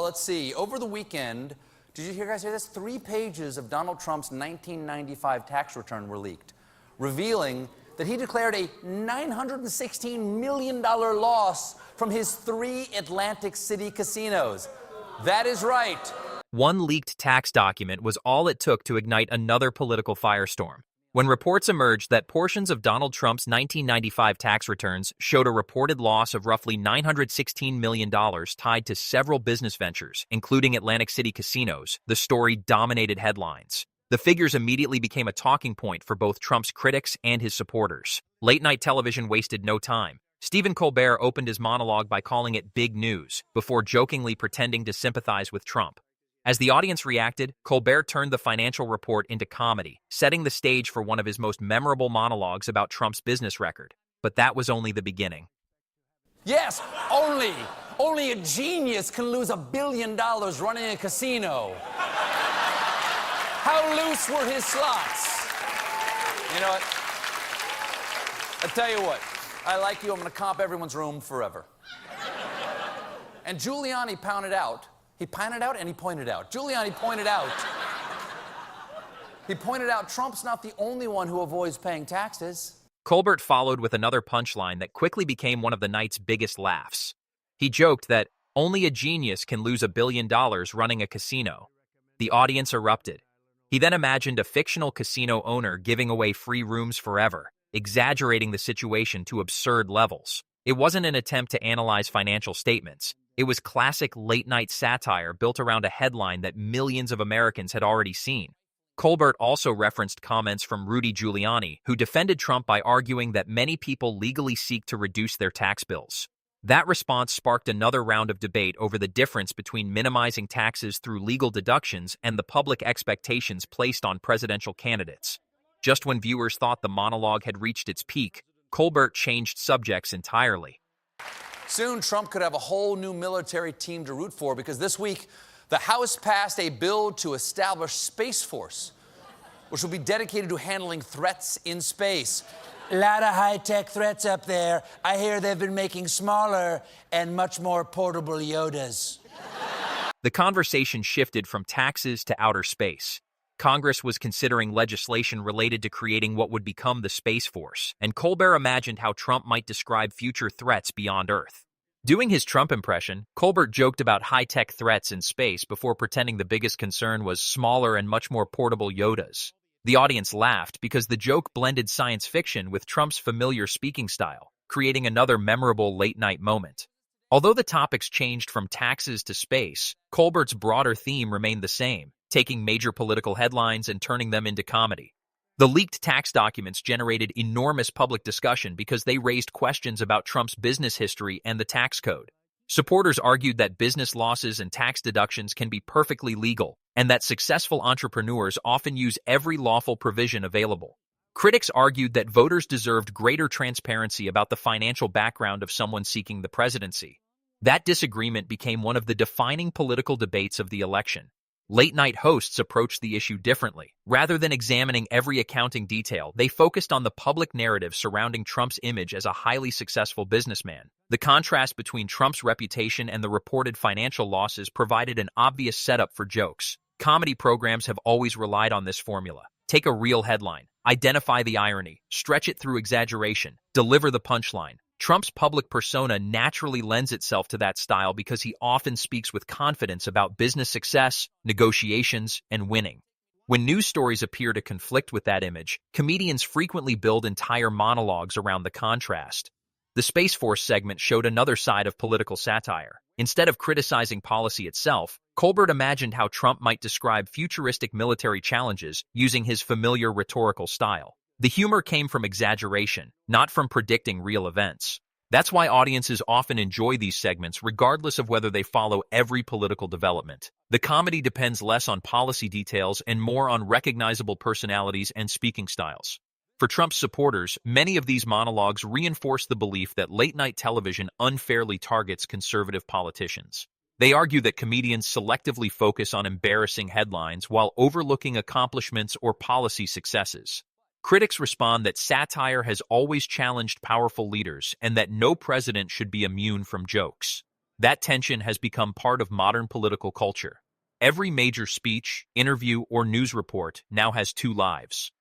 let's see. Over the weekend, did you guys hear this? 3 pages of Donald Trump's 1995 tax return were leaked, revealing that he declared a $916 million loss from his 3 Atlantic City casinos. That is right. One leaked tax document was all it took to ignite another political firestorm. When reports emerged that portions of Donald Trump's 1995 tax returns showed a reported loss of roughly $916 million tied to several business ventures, including Atlantic City casinos, the story dominated headlines. The figures immediately became a talking point for both Trump's critics and his supporters. Late-night television wasted no time. Stephen Colbert opened his monologue by calling it big news, before jokingly pretending to sympathize with Trump. As the audience reacted, Colbert turned the financial report into comedy, setting the stage for one of his most memorable monologues about Trump's business record. But that was only the beginning. Yes, only a genius can lose $1 billion running a casino. How loose were his slots? You know what? I tell you what, I like you, I'm gonna comp everyone's room forever. And Giuliani pointed out, he pointed out and he pointed out. Giuliani pointed out, Trump's not the only one who avoids paying taxes. Colbert followed with another punchline that quickly became one of the night's biggest laughs. He joked that only a genius can lose $1 billion running a casino. The audience erupted. He then imagined a fictional casino owner giving away free rooms forever, exaggerating the situation to absurd levels. It wasn't an attempt to analyze financial statements. It was classic late-night satire built around a headline that millions of Americans had already seen. Colbert also referenced comments from Rudy Giuliani, who defended Trump by arguing that many people legally seek to reduce their tax bills. That response sparked another round of debate over the difference between minimizing taxes through legal deductions and the public expectations placed on presidential candidates. Just when viewers thought the monologue had reached its peak, Colbert changed subjects entirely. Soon, Trump could have a whole new military team to root for, because this week, the House passed a bill to establish Space Force, which will be dedicated to handling threats in space. A lot of high-tech threats up there. I hear they've been making smaller and much more portable Yodas. The conversation shifted from taxes to outer space. Congress was considering legislation related to creating what would become the Space Force, and Colbert imagined how Trump might describe future threats beyond Earth. Doing his Trump impression, Colbert joked about high-tech threats in space before pretending the biggest concern was smaller and much more portable Yodas. The audience laughed because the joke blended science fiction with Trump's familiar speaking style, creating another memorable late-night moment. Although the topics changed from taxes to space, Colbert's broader theme remained the same, taking major political headlines and turning them into comedy. The leaked tax documents generated enormous public discussion because they raised questions about Trump's business history and the tax code. Supporters argued that business losses and tax deductions can be perfectly legal, and that successful entrepreneurs often use every lawful provision available. Critics argued that voters deserved greater transparency about the financial background of someone seeking the presidency. That disagreement became one of the defining political debates of the election. Late-night hosts approached the issue differently. Rather than examining every accounting detail, they focused on the public narrative surrounding Trump's image as a highly successful businessman. The contrast between Trump's reputation and the reported financial losses provided an obvious setup for jokes. Comedy programs have always relied on this formula. Take a real headline, identify the irony, stretch it through exaggeration, deliver the punchline. Trump's public persona naturally lends itself to that style because he often speaks with confidence about business success, negotiations, and winning. When news stories appear to conflict with that image, comedians frequently build entire monologues around the contrast. The Space Force segment showed another side of political satire. Instead of criticizing policy itself, Colbert imagined how Trump might describe futuristic military challenges using his familiar rhetorical style. The humor came from exaggeration, not from predicting real events. That's why audiences often enjoy these segments regardless of whether they follow every political development. The comedy depends less on policy details and more on recognizable personalities and speaking styles. For Trump's supporters, many of these monologues reinforce the belief that late-night television unfairly targets conservative politicians. They argue that comedians selectively focus on embarrassing headlines while overlooking accomplishments or policy successes. Critics respond that satire has always challenged powerful leaders and that no president should be immune from jokes. That tension has become part of modern political culture. Every major speech, interview, or news report now has two lives.